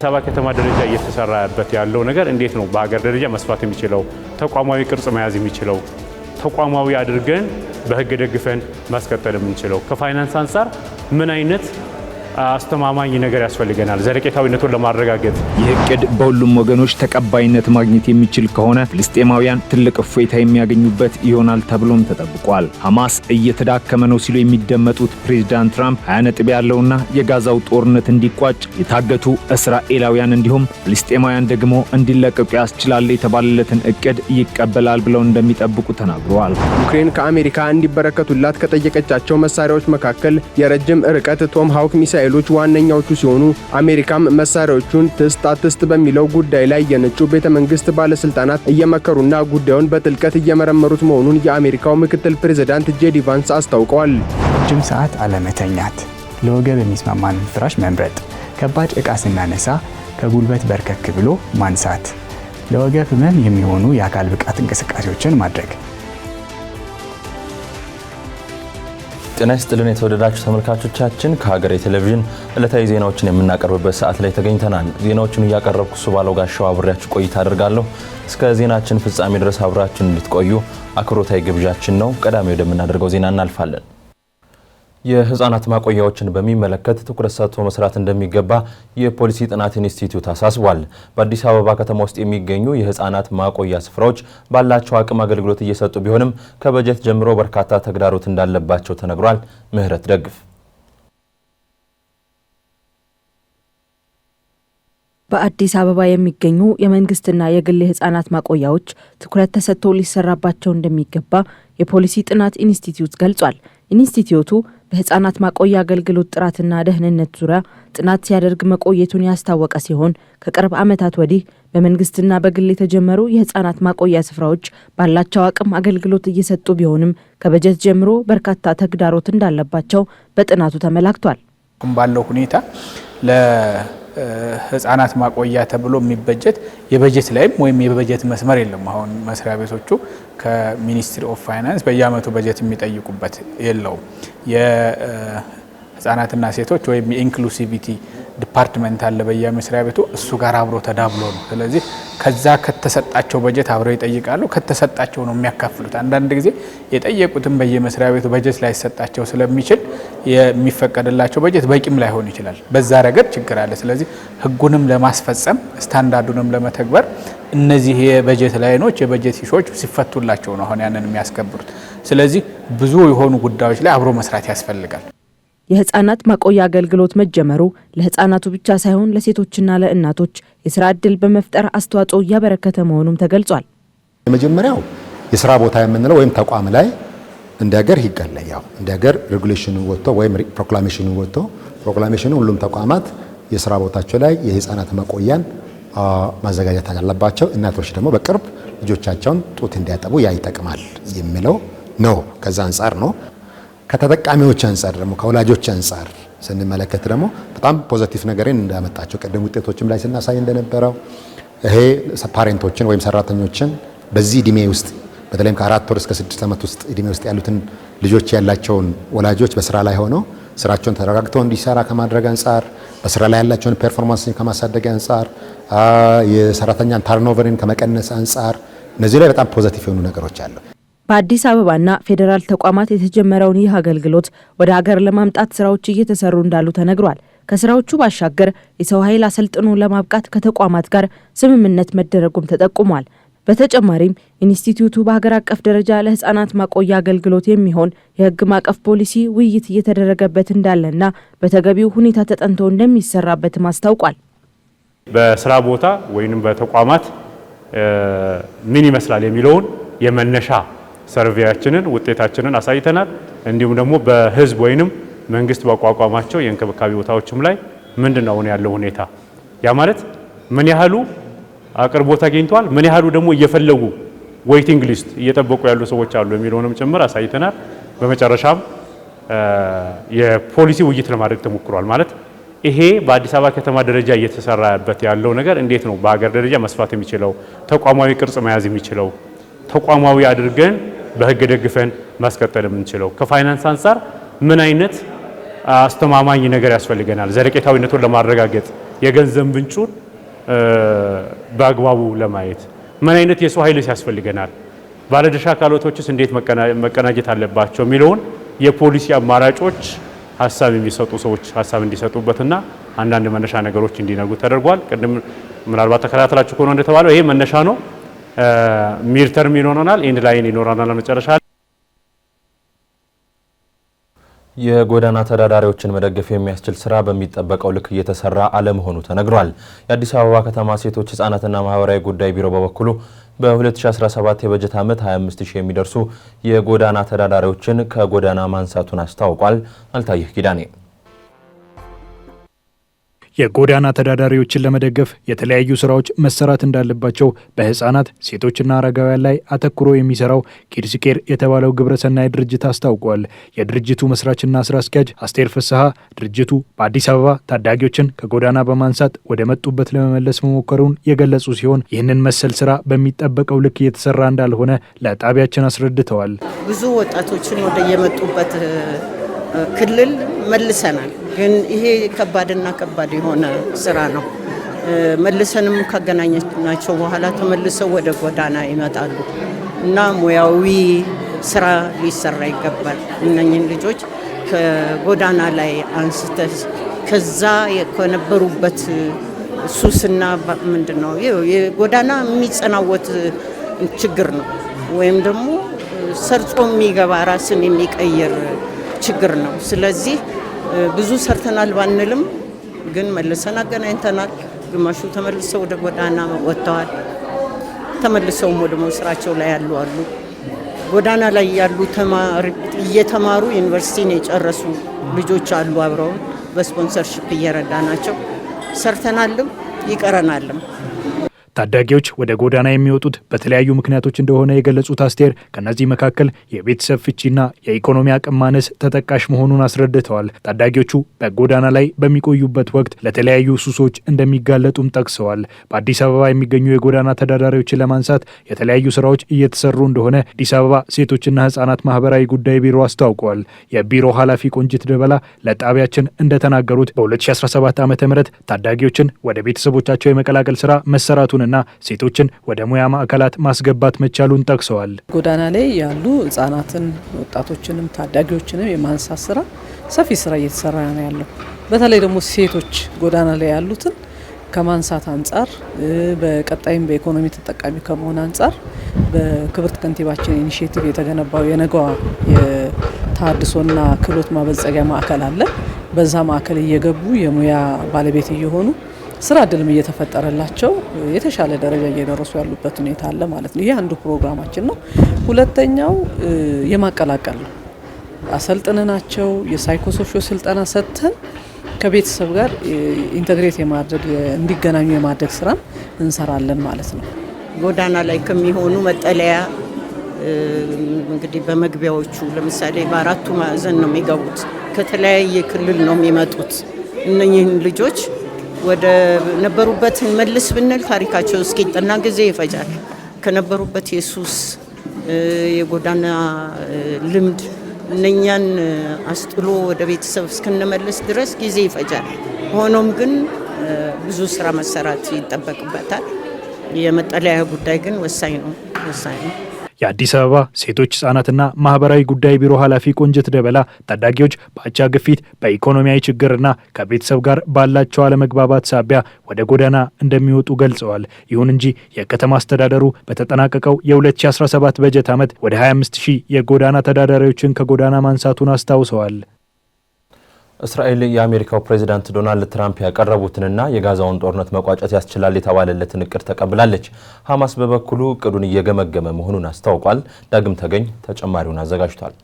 አበባ ከተማ ደረጃ እየተሰራበት ያለው ነገር እንዴት ነው በሀገር ደረጃ መስፋት የሚችለው ተቋማዊ ቅርጽ መያዝ የሚችለው ተቋማዊ አድርገን በህግ ደግፈን ማስቀጠል የምንችለው ከፋይናንስ አንፃር ምን አይነት አስተማማኝ ነገር ያስፈልገናል ዘለቄታዊነቱን ለማረጋገጥ ይህ እቅድ በሁሉም ወገኖች ተቀባይነት ማግኘት የሚችል ከሆነ ፍልስጤማውያን ትልቅ እፎይታ የሚያገኙበት ይሆናል ተብሎም ተጠብቋል። ሐማስ እየተዳከመ ነው ሲሉ የሚደመጡት ፕሬዝዳንት ትራምፕ 20 ነጥብ ያለውና የጋዛው ጦርነት እንዲቋጭ የታገቱ እስራኤላውያን እንዲሁም ፍልስጤማውያን ደግሞ እንዲለቀቁ ያስችላል የተባለለትን እቅድ ይቀበላል ብለው እንደሚጠብቁ ተናግረዋል። ዩክሬን ከአሜሪካ እንዲበረከቱላት ከጠየቀቻቸው መሳሪያዎች መካከል የረጅም ርቀት ቶም ሃውክ ሚሳኤሎች ዋነኛዎቹ ሲሆኑ አሜሪካም መሳሪያዎቹን ትስት በሚለው ጉዳይ ላይ የነጩ ቤተ መንግስት ባለስልጣናት እየመከሩና ጉዳዩን በጥልቀት እየመረመሩት መሆኑን የአሜሪካው ምክትል ፕሬዝዳንት ጄዲ ቫንስ አስታውቀዋል። ረጅም ሰዓት አለመተኛት፣ ለወገብ የሚስማማን ፍራሽ መምረጥ፣ ከባድ ዕቃ ስናነሳ ከጉልበት በርከክ ብሎ ማንሳት፣ ለወገብ ህመም የሚሆኑ የአካል ብቃት እንቅስቃሴዎችን ማድረግ። ጤና ይስጥልን የተወደዳችሁ ተመልካቾቻችን፣ ከሀገሬ ቴሌቪዥን ዕለታዊ ዜናዎችን የምናቀርብበት ሰዓት ላይ ተገኝተናል። ዜናዎቹን እያቀረብኩ ሱባለው ጋሻው አብሬያችሁ ቆይታ አደርጋለሁ። እስከ ዜናችን ፍጻሜ ድረስ አብራችሁን እንድትቆዩ አክብሮታዊ ግብዣችን ነው። ቀዳሚ ወደምናደርገው ዜና እናልፋለን። የህፃናት ማቆያዎችን በሚመለከት ትኩረት ሰጥቶ መስራት እንደሚገባ የፖሊሲ ጥናት ኢንስቲትዩት አሳስቧል። በአዲስ አበባ ከተማ ውስጥ የሚገኙ የህፃናት ማቆያ ስፍራዎች ባላቸው አቅም አገልግሎት እየሰጡ ቢሆንም ከበጀት ጀምሮ በርካታ ተግዳሮት እንዳለባቸው ተነግሯል። ምህረት ደግፍ በአዲስ አበባ የሚገኙ የመንግስትና የግል ህፃናት ማቆያዎች ትኩረት ተሰጥቶ ሊሰራባቸው እንደሚገባ የፖሊሲ ጥናት ኢንስቲትዩት ገልጿል። ኢንስቲትዩቱ በህፃናት ማቆያ አገልግሎት ጥራትና ደህንነት ዙሪያ ጥናት ሲያደርግ መቆየቱን ያስታወቀ ሲሆን ከቅርብ ዓመታት ወዲህ በመንግስትና በግል የተጀመሩ የህፃናት ማቆያ ስፍራዎች ባላቸው አቅም አገልግሎት እየሰጡ ቢሆንም ከበጀት ጀምሮ በርካታ ተግዳሮት እንዳለባቸው በጥናቱ ተመላክቷል። ባለው ሁኔታ ለህፃናት ማቆያ ተብሎ የሚበጀት የበጀት ላይም ወይም የበጀት መስመር የለም። አሁን መስሪያ ቤቶቹ ከሚኒስትሪ ኦፍ ፋይናንስ በየአመቱ በጀት የሚጠይቁበት የለውም። የህፃናትና ሴቶች ወይም የኢንክሉሲቪቲ ዲፓርትመንት አለ በየመስሪያ ቤቱ፣ እሱ ጋር አብሮ ተዳብሎ ነው። ስለዚህ ከዛ ከተሰጣቸው በጀት አብረው ይጠይቃሉ፣ ከተሰጣቸው ነው የሚያካፍሉት። አንዳንድ ጊዜ የጠየቁትን በየመስሪያ ቤቱ በጀት ላይ ሰጣቸው ስለሚችል የሚፈቀድላቸው በጀት በቂም ላይሆን ይችላል። በዛ ረገድ ችግር አለ። ስለዚህ ህጉንም ለማስፈጸም ስታንዳርዱንም ለመተግበር እነዚህ የበጀት ላይኖች የበጀት ኢሹዎች ሲፈቱላቸው ነው አሁን ያንን የሚያስከብሩት። ስለዚህ ብዙ የሆኑ ጉዳዮች ላይ አብሮ መስራት ያስፈልጋል። የህፃናት ማቆያ አገልግሎት መጀመሩ ለህፃናቱ ብቻ ሳይሆን ለሴቶችና ለእናቶች የስራ ዕድል በመፍጠር አስተዋጽኦ እያበረከተ መሆኑም ተገልጿል። የመጀመሪያው የስራ ቦታ የምንለው ወይም ተቋም ላይ እንደ ሀገር ይገለል ያው እንደ ሀገር ሬጉሌሽኑ ወጥቶ ወይም ፕሮክላሜሽኑ ወጥቶ ፕሮክላሜሽኑ ሁሉም ተቋማት የስራ ቦታቸው ላይ የህፃናት ማቆያን ማዘጋጀት አለባቸው። እናቶች ደግሞ በቅርብ ልጆቻቸውን ጡት እንዲያጠቡ ያ ይጠቅማል የሚለው ነው። ከዛ አንፃር ነው። ከተጠቃሚዎች አንፃር ደግሞ ከወላጆች አንፃር ስንመለከት ደግሞ በጣም ፖዚቲቭ ነገርን እንዳመጣቸው ቀደም ውጤቶችም ላይ ስናሳይ እንደነበረው ይሄ ፓሬንቶችን ወይም ሰራተኞችን በዚህ እድሜ ውስጥ በተለይም ከ4 ወር እስከ 6 ዓመት ውስጥ እድሜ ውስጥ ያሉትን ልጆች ያላቸውን ወላጆች በስራ ላይ ሆነው ስራቸውን ተረጋግተው እንዲሰራ ከማድረግ አንፃር በስራ ላይ ያላቸውን ፐርፎርማንስ ከማሳደግ አንፃር የሰራተኛን ታርኖቨርን ከመቀነስ አንፃር እነዚህ ላይ በጣም ፖዚቲቭ የሆኑ ነገሮች አሉ። በአዲስ አበባና ፌዴራል ተቋማት የተጀመረውን ይህ አገልግሎት ወደ ሀገር ለማምጣት ስራዎች እየተሰሩ እንዳሉ ተነግሯል። ከስራዎቹ ባሻገር የሰው ኃይል አሰልጥኖ ለማብቃት ከተቋማት ጋር ስምምነት መደረጉም ተጠቁሟል። በተጨማሪም ኢንስቲትዩቱ በሀገር አቀፍ ደረጃ ለህፃናት ማቆያ አገልግሎት የሚሆን የህግ ማዕቀፍ ፖሊሲ ውይይት እየተደረገበት እንዳለና በተገቢው ሁኔታ ተጠንቶ እንደሚሰራበትም አስታውቋል። በስራ ቦታ ወይንም በተቋማት ምን ይመስላል የሚለውን የመነሻ ሰርቬያችንን ውጤታችንን አሳይተናል። እንዲሁም ደግሞ በህዝብ ወይንም መንግስት ባቋቋማቸው የእንክብካቤ ቦታዎችም ላይ ምንድነው ያለው ሁኔታ ያ ማለት ምን ያህሉ አቅርቦት አግኝቷል፣ ምን ያህሉ ደግሞ እየፈለጉ ዌይቲንግ ሊስት እየጠበቁ ያሉ ሰዎች አሉ የሚለውንም ጭምር አሳይተናል። በመጨረሻም የፖሊሲ ውይይት ለማድረግ ተሞክሯል። ማለት ይሄ በአዲስ አበባ ከተማ ደረጃ እየተሰራበት ያለው ነገር እንዴት ነው በሀገር ደረጃ መስፋት የሚችለው ተቋማዊ ቅርጽ መያዝ የሚችለው ተቋማዊ አድርገን በህግ ደግፈን ማስቀጠል የምንችለው ከፋይናንስ አንፃር ምን አይነት አስተማማኝ ነገር ያስፈልገናል ዘለቄታዊነቱን ለማረጋገጥ የገንዘብ ምንጩን በአግባቡ ለማየት ምን አይነት የሰው ኃይልስ ያስፈልገናል፣ ባለድርሻ አካላቶችስ እንዴት መቀናጀት አለባቸው የሚለውን የፖሊሲ አማራጮች ሀሳብ የሚሰጡ ሰዎች ሀሳብ እንዲሰጡበትና አንዳንድ መነሻ ነገሮች እንዲነጉ ተደርጓል። ቅድም ምናልባት ተከታተላችሁ ከሆነ እንደተባለው ይሄ መነሻ ነው። ሚድ ተርም ይኖረናል፣ ኤንድ ላይን ይኖረናል። መጨረሻ የጎዳና ተዳዳሪዎችን መደገፍ የሚያስችል ስራ በሚጠበቀው ልክ እየተሰራ አለመሆኑ ተነግሯል። የአዲስ አበባ ከተማ ሴቶች ህጻናትና ማህበራዊ ጉዳይ ቢሮ በበኩሉ በ2017 የበጀት ዓመት 25000 የሚደርሱ የጎዳና ተዳዳሪዎችን ከጎዳና ማንሳቱን አስታውቋል። አልታየህ ኪዳኔ የጎዳና ተዳዳሪዎችን ለመደገፍ የተለያዩ ስራዎች መሰራት እንዳለባቸው በህፃናት ሴቶችና አረጋውያን ላይ አተኩሮ የሚሰራው ኪድስ ኬር የተባለው ግብረሰናይ ድርጅት አስታውቋል። የድርጅቱ መስራችና ስራ አስኪያጅ አስቴር ፍስሐ ድርጅቱ በአዲስ አበባ ታዳጊዎችን ከጎዳና በማንሳት ወደ መጡበት ለመመለስ መሞከሩን የገለጹ ሲሆን ይህንን መሰል ስራ በሚጠበቀው ልክ እየተሰራ እንዳልሆነ ለጣቢያችን አስረድተዋል። ብዙ ወጣቶችን ወደ የመጡበት ክልል መልሰናል። ግን ይሄ ከባድና ከባድ የሆነ ስራ ነው። መልሰንም ካገናኘናቸው በኋላ ተመልሰው ወደ ጎዳና ይመጣሉ እና ሙያዊ ስራ ሊሰራ ይገባል። እነኝህን ልጆች ከጎዳና ላይ አንስተህ ከዛ ከነበሩበት ሱስና ምንድነው የጎዳና የሚጸናወት ችግር ነው፣ ወይም ደግሞ ሰርጾ የሚገባ ራስን የሚቀይር ችግር ነው። ስለዚህ ብዙ ሰርተናል ባንልም ግን መልሰን አገናኝተናል። ግማሹ ተመልሰው ወደ ጎዳና ወጥተዋል። ተመልሰውም ወደ ስራቸው ላይ ያሉ አሉ። ጎዳና ላይ ያሉ እየተማሩ ዩኒቨርሲቲን የጨረሱ ልጆች አሉ። አብረውን በስፖንሰርሺፕ እየረዳናቸው ሰርተናልም ይቀረናልም። ታዳጊዎች ወደ ጎዳና የሚወጡት በተለያዩ ምክንያቶች እንደሆነ የገለጹት አስቴር ከነዚህ መካከል የቤተሰብ ፍቺና የኢኮኖሚ አቅም ማነስ ተጠቃሽ መሆኑን አስረድተዋል። ታዳጊዎቹ በጎዳና ላይ በሚቆዩበት ወቅት ለተለያዩ ሱሶች እንደሚጋለጡም ጠቅሰዋል። በአዲስ አበባ የሚገኙ የጎዳና ተዳዳሪዎችን ለማንሳት የተለያዩ ስራዎች እየተሰሩ እንደሆነ አዲስ አበባ ሴቶችና ህጻናት ማህበራዊ ጉዳይ ቢሮ አስታውቀዋል። የቢሮ ኃላፊ ቆንጂት ደበላ ለጣቢያችን እንደተናገሩት በ2017 ዓ.ም ታዳጊዎችን ወደ ቤተሰቦቻቸው የመቀላቀል ስራ መሰራቱን እና ሴቶችን ወደ ሙያ ማዕከላት ማስገባት መቻሉን ጠቅሰዋል። ጎዳና ላይ ያሉ ህጻናትን፣ ወጣቶችንም ታዳጊዎችንም የማንሳት ስራ ሰፊ ስራ እየተሰራ ነው ያለው። በተለይ ደግሞ ሴቶች ጎዳና ላይ ያሉትን ከማንሳት አንጻር በቀጣይም በኢኮኖሚ ተጠቃሚ ከመሆን አንጻር በክብርት ከንቲባችን ኢኒሼቲቭ የተገነባው የነገዋ የተሃድሶና ክህሎት ማበልጸጊያ ማዕከል አለ። በዛ ማዕከል እየገቡ የሙያ ባለቤት እየሆኑ ስራ እድልም እየተፈጠረላቸው የተሻለ ደረጃ እየደረሱ ያሉበት ሁኔታ አለ ማለት ነው። ይሄ አንዱ ፕሮግራማችን ነው። ሁለተኛው የማቀላቀል ነው። አሰልጥነናቸው የሳይኮሶሾ ስልጠና ሰጥተን ከቤተሰብ ጋር ኢንተግሬት የማድረግ እንዲገናኙ የማድረግ ስራ እንሰራለን ማለት ነው። ጎዳና ላይ ከሚሆኑ መጠለያ እንግዲህ በመግቢያዎቹ ለምሳሌ በአራቱ ማዕዘን ነው የሚገቡት። ከተለያየ ክልል ነው የሚመጡት። እነኚህን ልጆች ወደ ነበሩበት መልስ ብንል ታሪካቸው እስኪጠና ጊዜ ይፈጃል። ከነበሩበት የሱስ የጎዳና ልምድ እነኛን አስጥሎ ወደ ቤተሰብ እስክንመልስ ድረስ ጊዜ ይፈጃል። ሆኖም ግን ብዙ ስራ መሰራት ይጠበቅበታል። የመጠለያ ጉዳይ ግን ወሳኝ ነው። የአዲስ አበባ ሴቶች ህጻናትና ማህበራዊ ጉዳይ ቢሮ ኃላፊ ቆንጂት ደበላ ታዳጊዎች በአቻ ግፊት፣ በኢኮኖሚያዊ ችግርና ከቤተሰብ ጋር ባላቸው አለመግባባት ሳቢያ ወደ ጎዳና እንደሚወጡ ገልጸዋል። ይሁን እንጂ የከተማ አስተዳደሩ በተጠናቀቀው የ2017 በጀት ዓመት ወደ 25000 የጎዳና ተዳዳሪዎችን ከጎዳና ማንሳቱን አስታውሰዋል። እስራኤል የአሜሪካው ፕሬዝዳንት ዶናልድ ትራምፕ ያቀረቡትንና የጋዛውን ጦርነት መቋጨት ያስችላል የተባለለትን እቅድ ተቀብላለች። ሐማስ በበኩሉ እቅዱን እየገመገመ መሆኑን አስታውቋል። ዳግም ተገኝ ተጨማሪውን አዘጋጅቷል።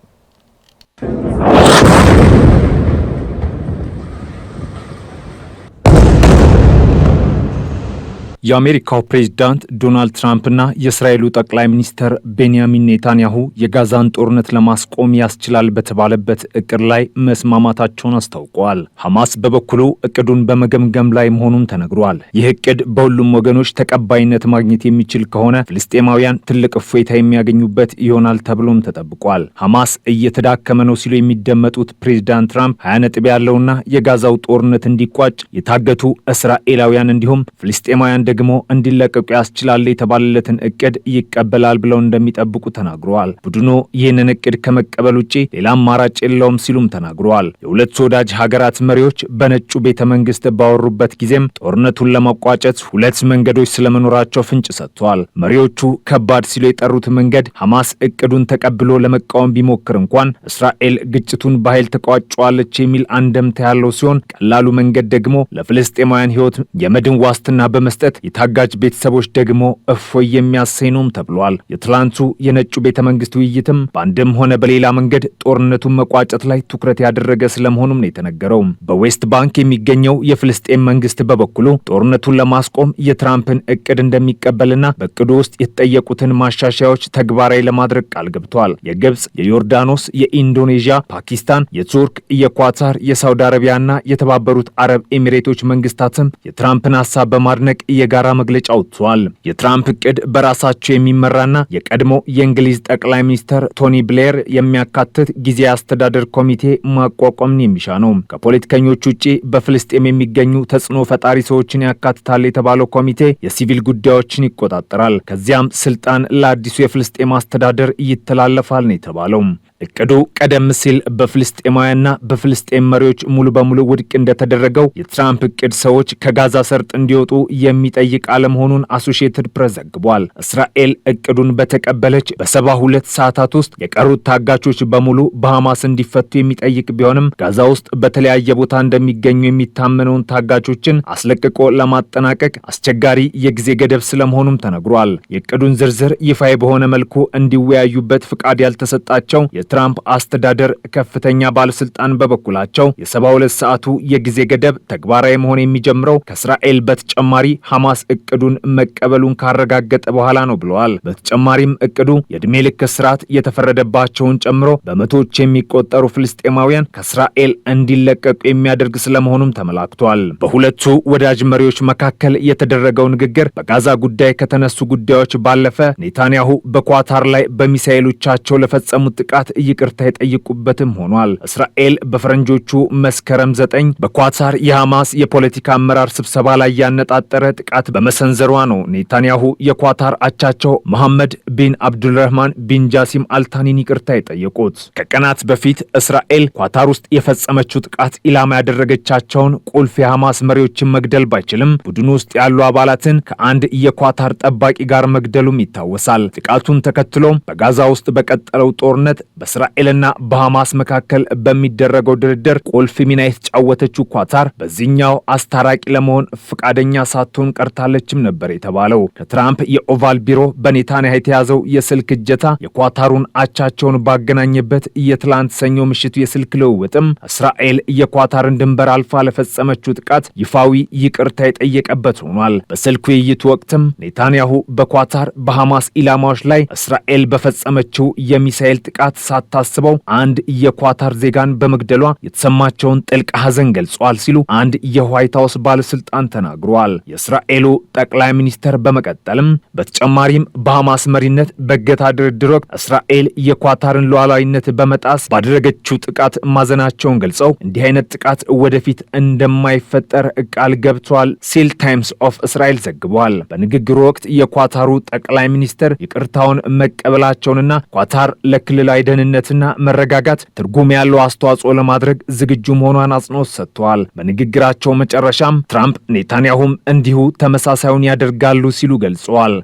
የአሜሪካው ፕሬዝዳንት ዶናልድ ትራምፕና የእስራኤሉ ጠቅላይ ሚኒስትር ቤንያሚን ኔታንያሁ የጋዛን ጦርነት ለማስቆም ያስችላል በተባለበት እቅድ ላይ መስማማታቸውን አስታውቀዋል። ሐማስ በበኩሉ እቅዱን በመገምገም ላይ መሆኑን ተነግሯል። ይህ እቅድ በሁሉም ወገኖች ተቀባይነት ማግኘት የሚችል ከሆነ ፍልስጤማውያን ትልቅ እፎይታ የሚያገኙበት ይሆናል ተብሎም ተጠብቋል። ሐማስ እየተዳከመ ነው ሲሉ የሚደመጡት ፕሬዝዳንት ትራምፕ 20 ነጥብ ያለውና የጋዛው ጦርነት እንዲቋጭ የታገቱ እስራኤላውያን እንዲሁም ፍልስጤማውያን ደግሞ እንዲለቀቁ ያስችላል የተባለለትን እቅድ ይቀበላል ብለው እንደሚጠብቁ ተናግረዋል። ቡድኑ ይህንን እቅድ ከመቀበል ውጪ ሌላ አማራጭ የለውም ሲሉም ተናግረዋል። የሁለቱ ወዳጅ ሀገራት መሪዎች በነጩ ቤተ መንግስት ባወሩበት ጊዜም ጦርነቱን ለማቋጨት ሁለት መንገዶች ስለመኖራቸው ፍንጭ ሰጥተዋል። መሪዎቹ ከባድ ሲሉ የጠሩት መንገድ ሐማስ እቅዱን ተቀብሎ ለመቃወም ቢሞክር እንኳን እስራኤል ግጭቱን በኃይል ተቋጨዋለች የሚል አንደምታ ያለው ሲሆን፣ ቀላሉ መንገድ ደግሞ ለፍልስጤማውያን ሕይወት የመድን ዋስትና በመስጠት የታጋጅ ቤተሰቦች ደግሞ እፎይ የሚያሰኝ ነውም ተብሏል። የትላንቱ የነጩ ቤተ መንግስት ውይይትም በአንድም ሆነ በሌላ መንገድ ጦርነቱን መቋጨት ላይ ትኩረት ያደረገ ስለመሆኑም ነው የተነገረው። በዌስት ባንክ የሚገኘው የፍልስጤም መንግስት በበኩሉ ጦርነቱን ለማስቆም የትራምፕን እቅድ እንደሚቀበልና በእቅዱ ውስጥ የተጠየቁትን ማሻሻያዎች ተግባራዊ ለማድረግ ቃል ገብቷል። የግብጽ፣ የዮርዳኖስ፣ የኢንዶኔዥያ፣ ፓኪስታን፣ የቱርክ፣ የኳታር፣ የሳውዲ አረቢያና የተባበሩት አረብ ኤሚሬቶች መንግስታትም የትራምፕን ሀሳብ በማድነቅ የጋራ መግለጫ ወጥቷል። የትራምፕ እቅድ በራሳቸው የሚመራና የቀድሞ የእንግሊዝ ጠቅላይ ሚኒስትር ቶኒ ብሌር የሚያካትት ጊዜያዊ አስተዳደር ኮሚቴ ማቋቋምን የሚሻ ነው። ከፖለቲከኞች ውጪ በፍልስጤም የሚገኙ ተጽዕኖ ፈጣሪ ሰዎችን ያካትታል የተባለው ኮሚቴ የሲቪል ጉዳዮችን ይቆጣጠራል። ከዚያም ስልጣን ለአዲሱ የፍልስጤም አስተዳደር ይተላለፋል ነው የተባለው። እቅዱ ቀደም ሲል በፍልስጤማውያንና በፍልስጤም መሪዎች ሙሉ በሙሉ ውድቅ እንደተደረገው የትራምፕ እቅድ ሰዎች ከጋዛ ሰርጥ እንዲወጡ የሚጠይቅ አለመሆኑን አሶሺየትድ ፕሬስ ዘግቧል። እስራኤል እቅዱን በተቀበለች በ72 ሰዓታት ውስጥ የቀሩት ታጋቾች በሙሉ በሐማስ እንዲፈቱ የሚጠይቅ ቢሆንም ጋዛ ውስጥ በተለያየ ቦታ እንደሚገኙ የሚታመነውን ታጋቾችን አስለቅቆ ለማጠናቀቅ አስቸጋሪ የጊዜ ገደብ ስለመሆኑም ተነግሯል። የእቅዱን ዝርዝር ይፋዊ በሆነ መልኩ እንዲወያዩበት ፍቃድ ያልተሰጣቸው የትራምፕ አስተዳደር ከፍተኛ ባለስልጣን በበኩላቸው የ72 ሰዓቱ የጊዜ ገደብ ተግባራዊ መሆን የሚጀምረው ከእስራኤል በተጨማሪ ሐማስ እቅዱን መቀበሉን ካረጋገጠ በኋላ ነው ብለዋል። በተጨማሪም እቅዱ የዕድሜ ልክ እስራት የተፈረደባቸውን ጨምሮ በመቶዎች የሚቆጠሩ ፍልስጤማውያን ከእስራኤል እንዲለቀቁ የሚያደርግ ስለመሆኑም ተመላክቷል። በሁለቱ ወዳጅ መሪዎች መካከል የተደረገው ንግግር በጋዛ ጉዳይ ከተነሱ ጉዳዮች ባለፈ ኔታንያሁ በኳታር ላይ በሚሳኤሎቻቸው ለፈጸሙት ጥቃት ይቅርታ የጠየቁበትም ሆኗል። እስራኤል በፈረንጆቹ መስከረም 9 በኳታር የሐማስ የፖለቲካ አመራር ስብሰባ ላይ ያነጣጠረ ጥቃት በመሰንዘሯ ነው ኔታንያሁ የኳታር አቻቸው መሐመድ ቢን አብዱልረህማን ቢን ጃሲም አልታኒን ይቅርታ የጠየቁት። ከቀናት በፊት እስራኤል ኳታር ውስጥ የፈጸመችው ጥቃት ኢላማ ያደረገቻቸውን ቁልፍ የሐማስ መሪዎችን መግደል ባይችልም ቡድኑ ውስጥ ያሉ አባላትን ከአንድ የኳታር ጠባቂ ጋር መግደሉም ይታወሳል። ጥቃቱን ተከትሎ በጋዛ ውስጥ በቀጠለው ጦርነት በእስራኤልና በሐማስ መካከል በሚደረገው ድርድር ቁልፍ ሚና የተጫወተችው ኳታር በዚህኛው አስታራቂ ለመሆን ፈቃደኛ ሳትሆን ቀርታለችም ነበር የተባለው። ከትራምፕ የኦቫል ቢሮ በኔታንያሁ የተያዘው የስልክ እጀታ የኳታሩን አቻቸውን ባገናኘበት የትላንት ሰኞ ምሽቱ የስልክ ልውውጥም እስራኤል የኳታርን ድንበር አልፋ ለፈጸመችው ጥቃት ይፋዊ ይቅርታ የጠየቀበት ሆኗል። በስልክ ውይይቱ ወቅትም ኔታንያሁ በኳታር በሐማስ ኢላማዎች ላይ እስራኤል በፈጸመችው የሚሳኤል ጥቃት ሳታስበው አንድ የኳታር ዜጋን በመግደሏ የተሰማቸውን ጥልቅ ሐዘን ገልጿል ሲሉ አንድ የዋይት ሃውስ ባለስልጣን ተናግረዋል። የእስራኤሉ ጠቅላይ ሚኒስትር በመቀጠልም በተጨማሪም በሐማስ መሪነት በገታ ድርድር ወቅት እስራኤል የኳታርን ሉዓላዊነት በመጣስ ባደረገችው ጥቃት ማዘናቸውን ገልጸው እንዲህ አይነት ጥቃት ወደፊት እንደማይፈጠር ቃል ገብቷል ሲል ታይምስ ኦፍ እስራኤል ዘግቧል። በንግግሩ ወቅት የኳታሩ ጠቅላይ ሚኒስትር ይቅርታውን መቀበላቸውንና ኳታር ለክልላዊ ደህንነትና መረጋጋት ትርጉም ያለው አስተዋጽኦ ለማድረግ ዝግጁ መሆኗን አጽንኦት ሰጥተዋል። በንግግራቸው መጨረሻም ትራምፕ ኔታንያሁም እንዲሁ ተመሳሳዩን ያደርጋሉ ሲሉ ገልጸዋል።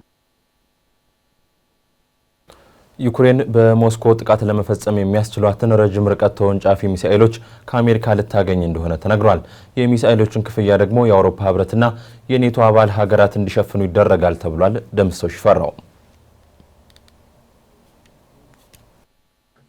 ዩክሬን በሞስኮ ጥቃት ለመፈጸም የሚያስችሏትን ረጅም ርቀት ተወንጫፊ ሚሳኤሎች ከአሜሪካ ልታገኝ እንደሆነ ተነግሯል። የሚሳኤሎቹን ክፍያ ደግሞ የአውሮፓ ህብረትና የኔቶ አባል ሀገራት እንዲሸፍኑ ይደረጋል ተብሏል። ደምሰው ሽፈራው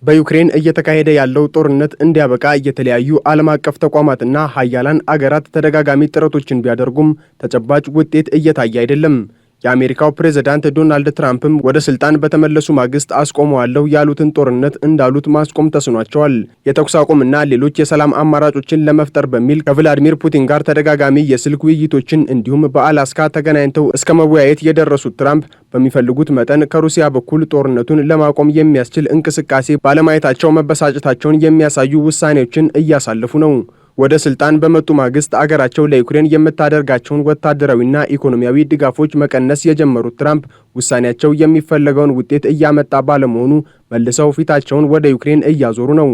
በዩክሬን እየተካሄደ ያለው ጦርነት እንዲያበቃ የተለያዩ ዓለም አቀፍ ተቋማትና ሀያላን አገራት ተደጋጋሚ ጥረቶችን ቢያደርጉም ተጨባጭ ውጤት እየታየ አይደለም። የአሜሪካው ፕሬዝዳንት ዶናልድ ትራምፕም ወደ ስልጣን በተመለሱ ማግስት አስቆመዋለሁ ያሉትን ጦርነት እንዳሉት ማስቆም ተስኗቸዋል። የተኩስ አቁምና ሌሎች የሰላም አማራጮችን ለመፍጠር በሚል ከቭላዲሚር ፑቲን ጋር ተደጋጋሚ የስልክ ውይይቶችን እንዲሁም በአላስካ ተገናኝተው እስከ መወያየት የደረሱት ትራምፕ በሚፈልጉት መጠን ከሩሲያ በኩል ጦርነቱን ለማቆም የሚያስችል እንቅስቃሴ ባለማየታቸው መበሳጨታቸውን የሚያሳዩ ውሳኔዎችን እያሳለፉ ነው። ወደ ስልጣን በመጡ ማግስት አገራቸው ለዩክሬን የምታደርጋቸውን ወታደራዊና ኢኮኖሚያዊ ድጋፎች መቀነስ የጀመሩት ትራምፕ ውሳኔያቸው የሚፈለገውን ውጤት እያመጣ ባለመሆኑ መልሰው ፊታቸውን ወደ ዩክሬን እያዞሩ ነው።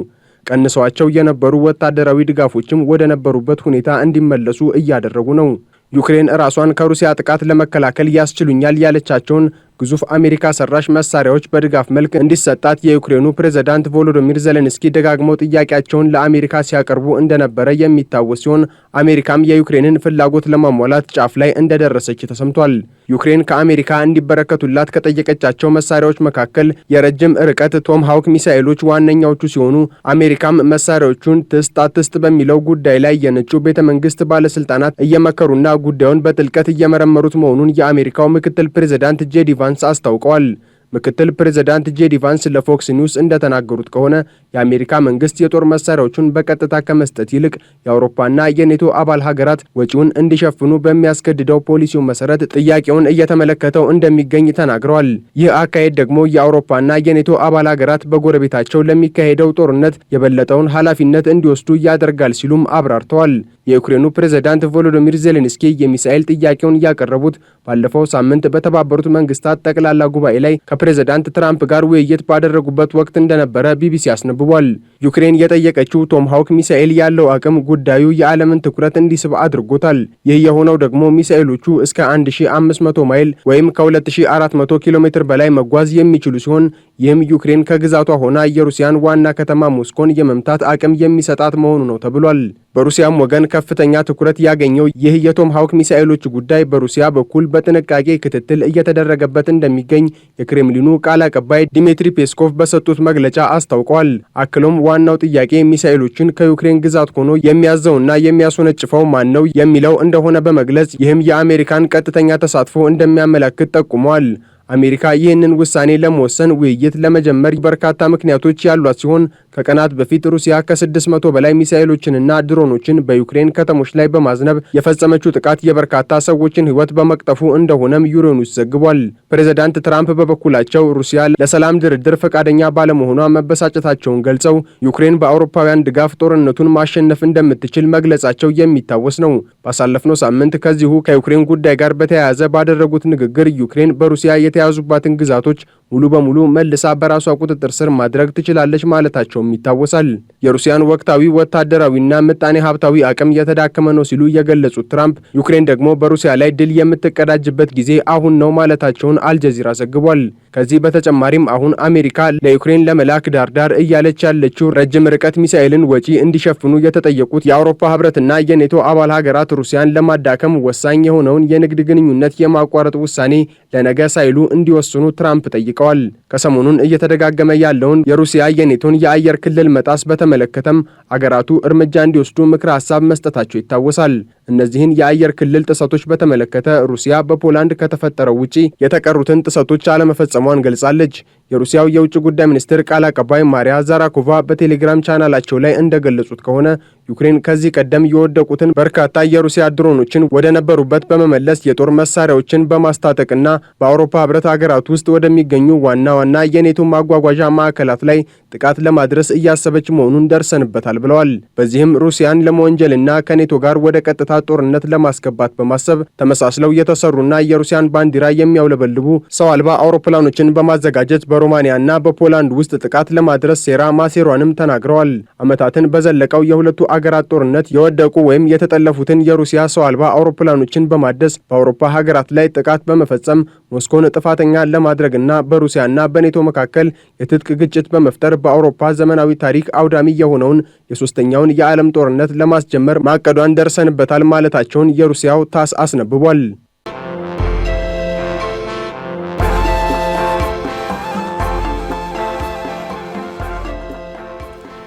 ቀንሰዋቸው የነበሩ ወታደራዊ ድጋፎችም ወደ ነበሩበት ሁኔታ እንዲመለሱ እያደረጉ ነው። ዩክሬን ራሷን ከሩሲያ ጥቃት ለመከላከል ያስችሉኛል ያለቻቸውን ግዙፍ አሜሪካ ሰራሽ መሳሪያዎች በድጋፍ መልክ እንዲሰጣት የዩክሬኑ ፕሬዝዳንት ቮሎዶሚር ዜሌንስኪ ደጋግመው ጥያቄያቸውን ለአሜሪካ ሲያቀርቡ እንደነበረ የሚታወስ ሲሆን አሜሪካም የዩክሬንን ፍላጎት ለማሟላት ጫፍ ላይ እንደደረሰች ተሰምቷል። ዩክሬን ከአሜሪካ እንዲበረከቱላት ከጠየቀቻቸው መሳሪያዎች መካከል የረጅም ርቀት ቶም ሃውክ ሚሳኤሎች ዋነኛዎቹ ሲሆኑ አሜሪካም መሳሪያዎቹን ትስጥ አትስጥ በሚለው ጉዳይ ላይ የነጩ ቤተ መንግስት ባለስልጣናት እየመከሩና ጉዳዩን በጥልቀት እየመረመሩት መሆኑን የአሜሪካው ምክትል ፕሬዝዳንት ጄዲ ቫንስ አስታውቀዋል። ምክትል ፕሬዝዳንት ጄዲ ቫንስ ለፎክስ ኒውስ እንደተናገሩት ከሆነ የአሜሪካ መንግስት የጦር መሳሪያዎቹን በቀጥታ ከመስጠት ይልቅ የአውሮፓና የኔቶ አባል ሀገራት ወጪውን እንዲሸፍኑ በሚያስገድደው ፖሊሲው መሰረት ጥያቄውን እየተመለከተው እንደሚገኝ ተናግረዋል። ይህ አካሄድ ደግሞ የአውሮፓና የኔቶ አባል ሀገራት በጎረቤታቸው ለሚካሄደው ጦርነት የበለጠውን ኃላፊነት እንዲወስዱ ያደርጋል ሲሉም አብራርተዋል። የዩክሬኑ ፕሬዝዳንት ቮሎዶሚር ዜሌንስኪ የሚሳኤል ጥያቄውን ያቀረቡት ባለፈው ሳምንት በተባበሩት መንግስታት ጠቅላላ ጉባኤ ላይ ከፕሬዝዳንት ትራምፕ ጋር ውይይት ባደረጉበት ወቅት እንደነበረ ቢቢሲ አስነብቧል። ዩክሬን የጠየቀችው ቶም ሃውክ ሚሳኤል ያለው አቅም ጉዳዩ የዓለምን ትኩረት እንዲስብ አድርጎታል። ይህ የሆነው ደግሞ ሚሳኤሎቹ እስከ 1500 ማይል ወይም ከ2400 ኪሎ ሜትር በላይ መጓዝ የሚችሉ ሲሆን ይህም ዩክሬን ከግዛቷ ሆና የሩሲያን ዋና ከተማ ሞስኮን የመምታት አቅም የሚሰጣት መሆኑ ነው ተብሏል። በሩሲያም ወገን ከፍተኛ ትኩረት ያገኘው ይህ የቶም ሃውክ ሚሳኤሎች ጉዳይ በሩሲያ በኩል በጥንቃቄ ክትትል እየተደረገበት እንደሚገኝ የክሬምሊኑ ቃል አቀባይ ዲሚትሪ ፔስኮቭ በሰጡት መግለጫ አስታውቀዋል። አክሎም ዋናው ጥያቄ ሚሳኤሎችን ከዩክሬን ግዛት ሆኖ የሚያዘውና የሚያስወነጭፈው ማን ነው የሚለው እንደሆነ በመግለጽ ይህም የአሜሪካን ቀጥተኛ ተሳትፎ እንደሚያመለክት ጠቁመዋል። አሜሪካ ይህንን ውሳኔ ለመወሰን ውይይት ለመጀመር በርካታ ምክንያቶች ያሏት ሲሆን ከቀናት በፊት ሩሲያ ከ600 በላይ ሚሳኤሎችንና ድሮኖችን በዩክሬን ከተሞች ላይ በማዝነብ የፈጸመችው ጥቃት የበርካታ ሰዎችን ሕይወት በመቅጠፉ እንደሆነም ዩሮኒውስ ዘግቧል። ፕሬዝዳንት ትራምፕ በበኩላቸው ሩሲያ ለሰላም ድርድር ፈቃደኛ ባለመሆኗ መበሳጨታቸውን ገልጸው ዩክሬን በአውሮፓውያን ድጋፍ ጦርነቱን ማሸነፍ እንደምትችል መግለጻቸው የሚታወስ ነው። ባሳለፍነው ሳምንት ከዚሁ ከዩክሬን ጉዳይ ጋር በተያያዘ ባደረጉት ንግግር ዩክሬን በሩሲያ የተያዙባትን ግዛቶች ሙሉ በሙሉ መልሳ በራሷ ቁጥጥር ስር ማድረግ ትችላለች ማለታቸውም ይታወሳል። የሩሲያን ወቅታዊ ወታደራዊና ምጣኔ ሀብታዊ አቅም የተዳከመ ነው ሲሉ የገለጹት ትራምፕ ዩክሬን ደግሞ በሩሲያ ላይ ድል የምትቀዳጅበት ጊዜ አሁን ነው ማለታቸውን አልጀዚራ ዘግቧል። ከዚህ በተጨማሪም አሁን አሜሪካ ለዩክሬን ለመላክ ዳርዳር እያለች ያለችው ረጅም ርቀት ሚሳኤልን ወጪ እንዲሸፍኑ የተጠየቁት የአውሮፓ ህብረትና የኔቶ አባል ሀገራት ሩሲያን ለማዳከም ወሳኝ የሆነውን የንግድ ግንኙነት የማቋረጥ ውሳኔ ለነገ ሳይሉ እንዲወስኑ ትራምፕ ጠይቀዋል። ከሰሞኑን እየተደጋገመ ያለውን የሩሲያ የኔቶን የአየር ክልል መጣስ በተመለከተም አገራቱ እርምጃ እንዲወስዱ ምክረ ሀሳብ መስጠታቸው ይታወሳል። እነዚህን የአየር ክልል ጥሰቶች በተመለከተ ሩሲያ በፖላንድ ከተፈጠረው ውጪ የተቀሩትን ጥሰቶች አለመፈጸሟን ገልጻለች። የሩሲያው የውጭ ጉዳይ ሚኒስትር ቃል አቀባይ ማሪያ ዛራኮቫ በቴሌግራም ቻናላቸው ላይ እንደገለጹት ከሆነ ዩክሬን ከዚህ ቀደም የወደቁትን በርካታ የሩሲያ ድሮኖችን ወደ ነበሩበት በመመለስ የጦር መሳሪያዎችን በማስታጠቅና በአውሮፓ ህብረት ሀገራት ውስጥ ወደሚገኙ ዋና ዋና የኔቶ ማጓጓዣ ማዕከላት ላይ ጥቃት ለማድረስ እያሰበች መሆኑን ደርሰንበታል ብለዋል። በዚህም ሩሲያን ለመወንጀልና ከኔቶ ጋር ወደ ቀጥታ ጦርነት ለማስገባት በማሰብ ተመሳስለው የተሰሩና የሩሲያን ባንዲራ የሚያውለበልቡ ሰው አልባ አውሮፕላኖችን በማዘጋጀት በሮማኒያና በፖላንድ ውስጥ ጥቃት ለማድረስ ሴራ ማሴሯንም ተናግረዋል። ዓመታትን በዘለቀው የሁለቱ አገራት ጦርነት የወደቁ ወይም የተጠለፉትን የሩሲያ ሰው አልባ አውሮፕላኖችን በማደስ በአውሮፓ ሀገራት ላይ ጥቃት በመፈጸም ሞስኮን ጥፋተኛ ለማድረግና በሩሲያና በኔቶ መካከል የትጥቅ ግጭት በመፍጠር በአውሮፓ ዘመናዊ ታሪክ አውዳሚ የሆነውን የሶስተኛውን የዓለም ጦርነት ለማስጀመር ማቀዷን ደርሰንበታል ማለታቸውን የሩሲያው ታስ አስነብቧል።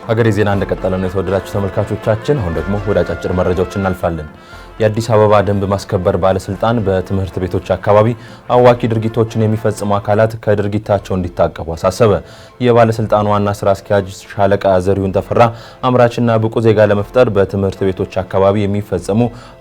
ሀገሬ ዜና እንደቀጠለ ነው። የተወደዳችሁ ተመልካቾቻችን አሁን ደግሞ ወደ አጫጭር መረጃዎች እናልፋለን። የአዲስ አበባ ደንብ ማስከበር ባለስልጣን በትምህርት ቤቶች አካባቢ አዋኪ ድርጊቶችን የሚፈጽሙ አካላት ከድርጊታቸው እንዲታቀቡ አሳሰበ። የባለስልጣኑ ዋና ስራ አስኪያጅ ሻለቃ ዘሪሁን ተፈራ አምራችና ብቁ ዜጋ ለመፍጠር በትምህርት ቤቶች አካባቢ የሚፈጸሙ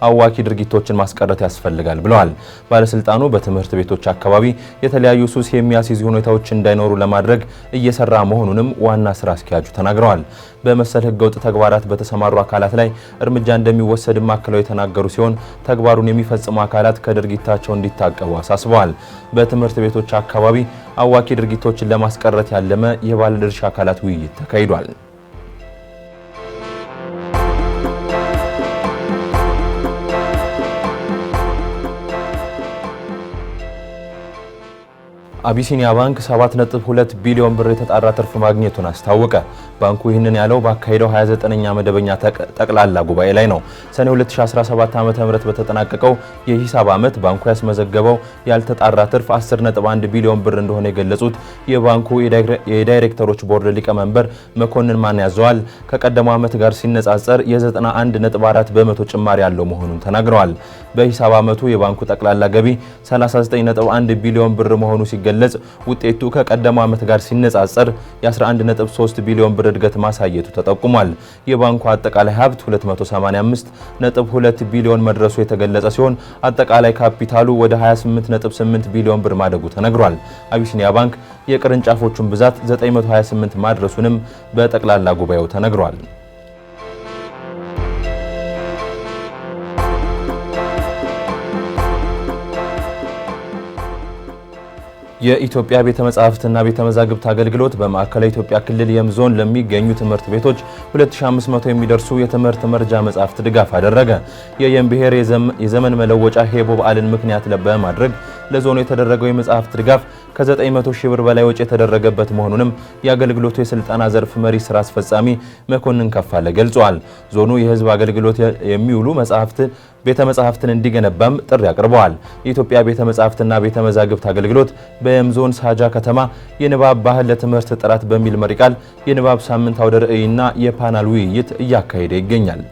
አዋኪ ድርጊቶችን ማስቀረት ያስፈልጋል ብለዋል። ባለስልጣኑ በትምህርት ቤቶች አካባቢ የተለያዩ ሱስ የሚያስይዙ ሁኔታዎች እንዳይኖሩ ለማድረግ እየሰራ መሆኑንም ዋና ስራ አስኪያጁ ተናግረዋል። በመሰል ህገወጥ ተግባራት በተሰማሩ አካላት ላይ እርምጃ እንደሚወሰድም አክለው የተናገሩ ሲሆን ተግባሩን የሚፈጽሙ አካላት ከድርጊታቸው እንዲታቀቡ አሳስበዋል። በትምህርት ቤቶች አካባቢ አዋኪ ድርጊቶችን ለማስቀረት ያለመ የባለድርሻ አካላት ውይይት ተካሂዷል። አቢሲኒያ ባንክ 7.2 ቢሊዮን ብር የተጣራ ትርፍ ማግኘቱን አስታወቀ። ባንኩ ይህንን ያለው ባካሄደው 29ኛ መደበኛ ጠቅላላ ጉባኤ ላይ ነው። ሰኔ 2017 ዓ.ም በተጠናቀቀው የሂሳብ ዓመት ባንኩ ያስመዘገበው ያልተጣራ ትርፍ 10.1 ቢሊዮን ብር እንደሆነ የገለጹት የባንኩ የዳይሬክተሮች ቦርድ ሊቀመንበር መኮንን ማን ያዘዋል ከቀደመው ዓመት ጋር ሲነጻጸር የ91.4 በመቶ ጭማሪ ያለው መሆኑን ተናግረዋል። በሂሳብ ዓመቱ የባንኩ ጠቅላላ ገቢ 39.1 ቢሊዮን ብር መሆኑ ሲገለጽ ውጤቱ ከቀደመው ዓመት ጋር ሲነጻጸር የ11.3 ቢሊዮን ብር እድገት ማሳየቱ ተጠቁሟል። የባንኩ አጠቃላይ ሀብት 285.2 ቢሊዮን መድረሱ የተገለጸ ሲሆን አጠቃላይ ካፒታሉ ወደ 28.8 ቢሊዮን ብር ማደጉ ተነግሯል። አቢሲኒያ ባንክ የቅርንጫፎቹን ብዛት 928 ማድረሱንም በጠቅላላ ጉባኤው ተነግሯል። የኢትዮጵያ ቤተ መጻሕፍትና ቤተ መዛግብት አገልግሎት በማዕከላዊ ኢትዮጵያ ክልል የም ዞን ለሚገኙ ትምህርት ቤቶች 2500 የሚደርሱ የትምህርት መርጃ መጻሕፍት ድጋፍ አደረገ። የየም ብሔር የዘመን መለወጫ ሄቦ በዓልን ምክንያት በማድረግ ለዞኑ የተደረገው የመጻሕፍት ድጋፍ ከ900 ሺህ ብር በላይ ወጪ የተደረገበት መሆኑንም የአገልግሎቱ የስልጠና ዘርፍ መሪ ስራ አስፈጻሚ መኮንን ከፋለ ገልጿል። ዞኑ የህዝብ አገልግሎት የሚውሉ ቤተ መጻሕፍትን እንዲገነባም ጥሪ አቅርበዋል። የኢትዮጵያ ቤተ መጻሕፍትና ቤተ መዛግብት አገልግሎት በየም ዞን ሳጃ ከተማ የንባብ ባህል ለትምህርት ጥራት በሚል መሪ ቃል የንባብ ሳምንት አውደ ርዕይና የፓናል ውይይት እያካሄደ ይገኛል።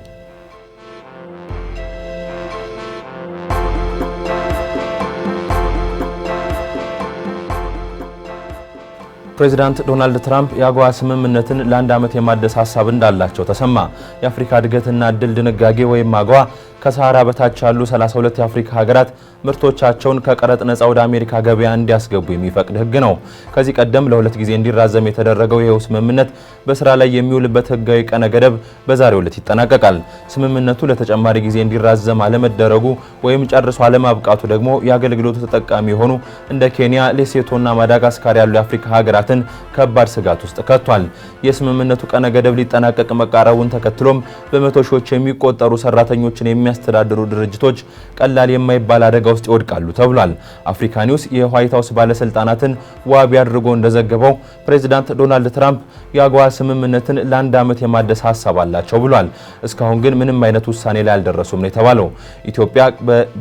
ፕሬዚዳንት ዶናልድ ትራምፕ የአጎዋ ስምምነትን ለአንድ ዓመት የማደስ ሀሳብ እንዳላቸው ተሰማ። የአፍሪካ እድገትና እድል ድንጋጌ ወይም አጎዋ ከሰሃራ በታች ያሉ 32 የአፍሪካ ሀገራት ምርቶቻቸውን ከቀረጥ ነፃ ወደ አሜሪካ ገበያ እንዲያስገቡ የሚፈቅድ ህግ ነው። ከዚህ ቀደም ለሁለት ጊዜ እንዲራዘም የተደረገው ይኸው ስምምነት በስራ ላይ የሚውልበት ህጋዊ ቀነ ገደብ በዛሬው ዕለት ይጠናቀቃል። ስምምነቱ ለተጨማሪ ጊዜ እንዲራዘም አለመደረጉ ወይም ጨርሶ አለማብቃቱ ደግሞ የአገልግሎቱ ተጠቃሚ የሆኑ እንደ ኬንያ፣ ሌሴቶና ማዳጋስካር ያሉ የአፍሪካ ሀገራትን ከባድ ስጋት ውስጥ ከቷል። የስምምነቱ ቀነ ገደብ ሊጠናቀቅ መቃረቡን ተከትሎም በመቶ ሺዎች የሚቆጠሩ ሰራተኞችን የሚያስተዳድሩ ድርጅቶች ቀላል የማይባል አደጋ ውስጥ ይወድቃሉ ተብሏል። አፍሪካ ኒውስ የዋይት ሃውስ ባለስልጣናትን ዋቢ አድርጎ እንደዘገበው ፕሬዚዳንት ዶናልድ ትራምፕ የአጎዋ ስምምነትን ለአንድ ዓመት የማደስ ሀሳብ አላቸው ብሏል። እስካሁን ግን ምንም አይነት ውሳኔ ላይ አልደረሱም ነው የተባለው። ኢትዮጵያ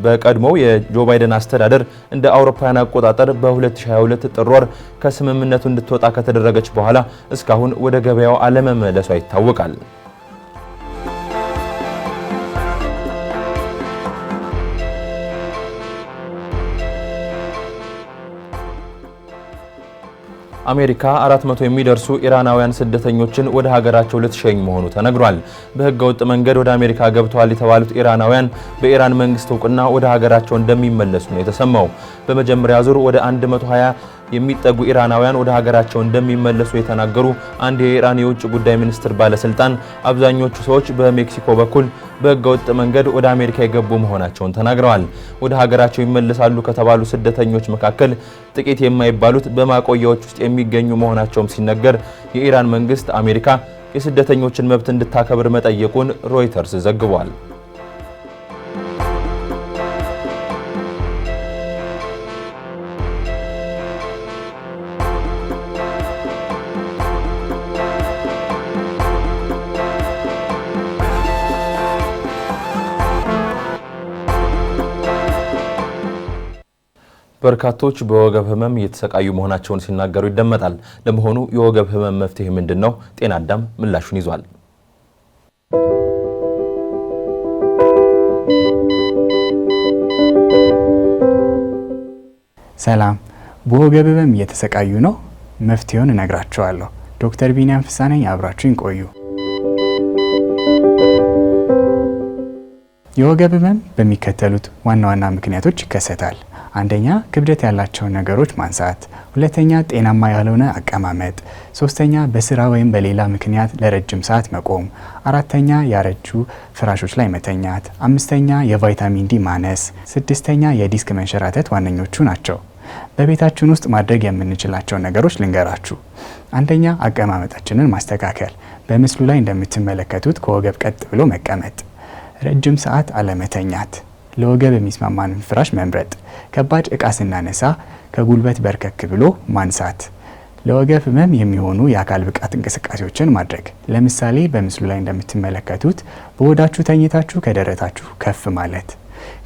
በቀድሞው የጆ ባይደን አስተዳደር እንደ አውሮፓውያን አቆጣጠር በ2022 ጥር ወር ከስምምነቱ እንድትወጣ ከተደረገች በኋላ እስካሁን ወደ ገበያው አለመመለሷ ይታወቃል። አሜሪካ 400 የሚደርሱ ኢራናውያን ስደተኞችን ወደ ሀገራቸው ልትሸኝ መሆኑ ተነግሯል። በህገ ወጥ መንገድ ወደ አሜሪካ ገብተዋል የተባሉት ኢራናውያን በኢራን መንግስት እውቅና ወደ ሀገራቸው እንደሚመለሱ ነው የተሰማው። በመጀመሪያ ዙር ወደ 120 የሚጠጉ ኢራናውያን ወደ ሀገራቸው እንደሚመለሱ የተናገሩ አንድ የኢራን የውጭ ጉዳይ ሚኒስትር ባለስልጣን አብዛኞቹ ሰዎች በሜክሲኮ በኩል በህገወጥ መንገድ ወደ አሜሪካ የገቡ መሆናቸውን ተናግረዋል። ወደ ሀገራቸው ይመለሳሉ ከተባሉ ስደተኞች መካከል ጥቂት የማይባሉት በማቆያዎች ውስጥ የሚገኙ መሆናቸውም ሲነገር የኢራን መንግስት አሜሪካ የስደተኞችን መብት እንድታከብር መጠየቁን ሮይተርስ ዘግቧል። በርካቶች በወገብ ህመም እየተሰቃዩ መሆናቸውን ሲናገሩ ይደመጣል። ለመሆኑ የወገብ ህመም መፍትሄ ምንድነው? ጤና አዳም ምላሹን ይዟል። ሰላም፣ በወገብ ህመም እየተሰቃዩ ነው? መፍትሄውን እነግራችኋለሁ። ዶክተር ቢኒያም ፍስሐ ነኝ። አብራችሁን ቆዩ። የወገብ ህመም በሚከተሉት ዋና ዋና ምክንያቶች ይከሰታል። አንደኛ፣ ክብደት ያላቸውን ነገሮች ማንሳት፣ ሁለተኛ፣ ጤናማ ያልሆነ አቀማመጥ፣ ሶስተኛ፣ በስራ ወይም በሌላ ምክንያት ለረጅም ሰዓት መቆም፣ አራተኛ፣ ያረጁ ፍራሾች ላይ መተኛት፣ አምስተኛ፣ የቫይታሚን ዲ ማነስ፣ ስድስተኛ፣ የዲስክ መንሸራተት ዋነኞቹ ናቸው። በቤታችን ውስጥ ማድረግ የምንችላቸው ነገሮች ልንገራችሁ። አንደኛ፣ አቀማመጣችንን ማስተካከል። በምስሉ ላይ እንደምትመለከቱት ከወገብ ቀጥ ብሎ መቀመጥ፣ ረጅም ሰዓት አለመተኛት፣ ለወገብ የሚስማማንን ፍራሽ መምረጥ፣ ከባድ እቃ ስናነሳ ከጉልበት በርከክ ብሎ ማንሳት፣ ለወገብ ህመም የሚሆኑ የአካል ብቃት እንቅስቃሴዎችን ማድረግ። ለምሳሌ በምስሉ ላይ እንደምትመለከቱት በሆዳችሁ ተኝታችሁ ከደረታችሁ ከፍ ማለት።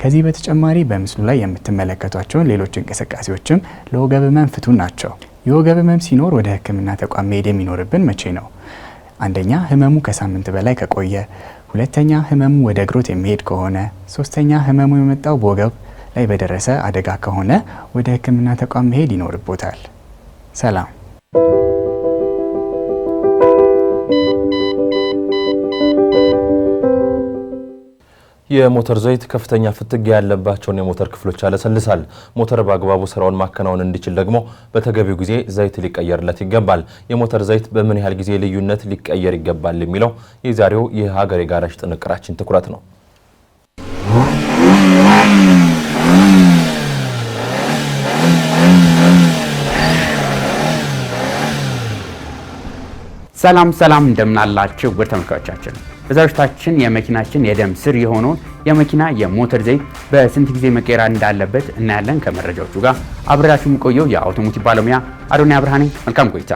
ከዚህ በተጨማሪ በምስሉ ላይ የምትመለከቷቸውን ሌሎች እንቅስቃሴዎችም ለወገብ ህመም ፍቱን ናቸው። የወገብ ህመም ሲኖር ወደ ሕክምና ተቋም መሄድ የሚኖርብን መቼ ነው? አንደኛ፣ ህመሙ ከሳምንት በላይ ከቆየ፣ ሁለተኛ፣ ህመሙ ወደ እግሮት የሚሄድ ከሆነ፣ ሶስተኛ፣ ህመሙ የመጣው በወገብ ላይ በደረሰ አደጋ ከሆነ ወደ ሕክምና ተቋም መሄድ ይኖርቦታል። ሰላም። የሞተር ዘይት ከፍተኛ ፍትጊያ ያለባቸውን የሞተር ክፍሎች ያለሰልሳል። ሞተር በአግባቡ ስራውን ማከናወን እንዲችል ደግሞ በተገቢው ጊዜ ዘይት ሊቀየርለት ይገባል። የሞተር ዘይት በምን ያህል ጊዜ ልዩነት ሊቀየር ይገባል የሚለው የዛሬው የሀገሬ ጋራዥ ጥንቅራችን ትኩረት ነው። ሰላም እንደምናላችሁ ውድ ተመልካቾቻችን፣ በዛሬታችን የመኪናችን የደም ስር የሆነውን የመኪና የሞተር ዘይት በስንት ጊዜ መቀየር እንዳለበት እናያለን። ከመረጃዎቹ ጋር አብራችሁ የሚቆየው የአውቶሞቲቭ ባለሙያ አዶንያ ብርሃኔ። መልካም ቆይታ።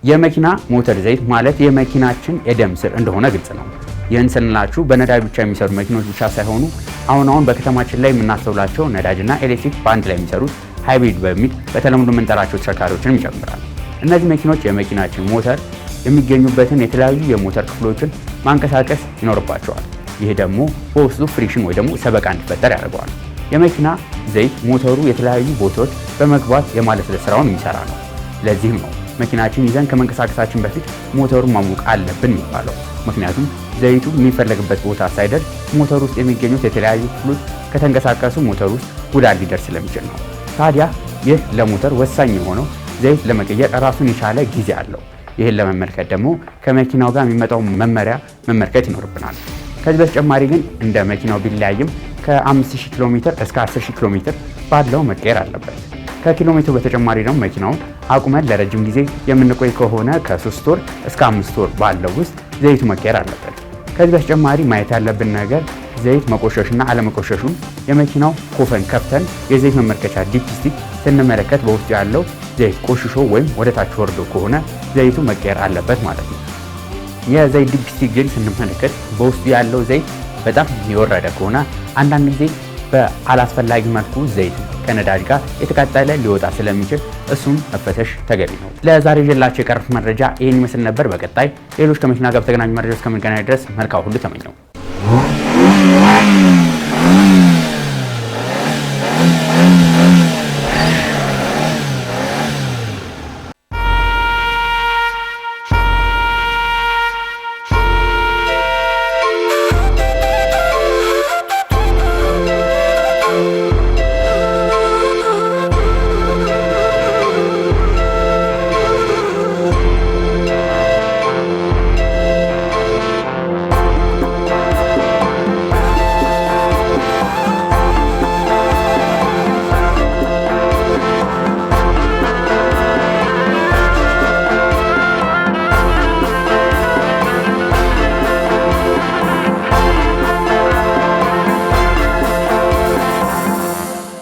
የመኪና ሞተር ዘይት ማለት የመኪናችን የደም ስር እንደሆነ ግልጽ ነው። ይህን ስንላችሁ በነዳጅ ብቻ የሚሰሩ መኪኖች ብቻ ሳይሆኑ አሁን በከተማችን ላይ የምናስተውላቸው ነዳጅና ኤሌክትሪክ በአንድ ላይ የሚሰሩት ሃይብሪድ በሚል በተለምዶ የምንጠራቸው ተሽከርካሪዎችን ይጨምራል። እነዚህ መኪኖች የመኪናችን ሞተር የሚገኙበትን የተለያዩ የሞተር ክፍሎችን ማንቀሳቀስ ይኖርባቸዋል። ይህ ደግሞ በውስጡ ፍሪክሽን ወይ ደግሞ ሰበቃ እንዲፈጠር ያደርገዋል። የመኪና ዘይት ሞተሩ የተለያዩ ቦታዎች በመግባት የማለስለስ ስራውን የሚሰራ ነው። ለዚህም ነው መኪናችን ይዘን ከመንቀሳቀሳችን በፊት ሞተሩን ማሞቅ አለብን የሚባለው። ምክንያቱም ዘይቱ የሚፈለግበት ቦታ ሳይደርስ ሞተር ውስጥ የሚገኙት የተለያዩ ክፍሎች ከተንቀሳቀሱ ሞተር ውስጥ ጉዳት ሊደርስ ስለሚችል ነው። ታዲያ ይህ ለሞተር ወሳኝ የሆነው ዘይት ለመቀየር ራሱን የቻለ ጊዜ አለው። ይህን ለመመልከት ደግሞ ከመኪናው ጋር የሚመጣው መመሪያ መመልከት ይኖርብናል። ከዚህ በተጨማሪ ግን እንደ መኪናው ቢለያይም ከ5000 ኪሎ ሜትር እስከ 10000 ኪሎ ሜትር ባለው መቀየር አለበት። ከኪሎ ሜትር በተጨማሪ ደግሞ መኪናውን አቁመን ለረጅም ጊዜ የምንቆይ ከሆነ ከ3 ወር እስከ 5 ወር ባለው ውስጥ ዘይቱ መቀየር አለበት። ከዚህ በተጨማሪ ማየት ያለብን ነገር ዘይት መቆሸሽና አለመቆሸሹን የመኪናው ኮፈን ከፍተን የዘይት መመልከቻ ዲፕስቲክ ስንመለከት በውስጡ ያለው ዘይት ቆሽሾ ወይም ወደ ታች ወርዶ ከሆነ ዘይቱ መቀየር አለበት ማለት ነው። የዘይት ዲፕስቲክ ግን ስንመለከት በውስጡ ያለው ዘይት በጣም የወረደ ከሆነ አንዳንድ ጊዜ በአላስፈላጊ መልኩ ዘይቱ ከነዳጅ ጋር የተቃጠለ ሊወጣ ስለሚችል እሱም መፈተሽ ተገቢ ነው። ለዛሬ ይዤላችሁ የቀረብኩት መረጃ ይህን ይመስል ነበር። በቀጣይ ሌሎች ከመኪና ጋር በተገናኙ መረጃዎች እስከምንገናኝ ድረስ መልካም ሁሉ ተመኘው።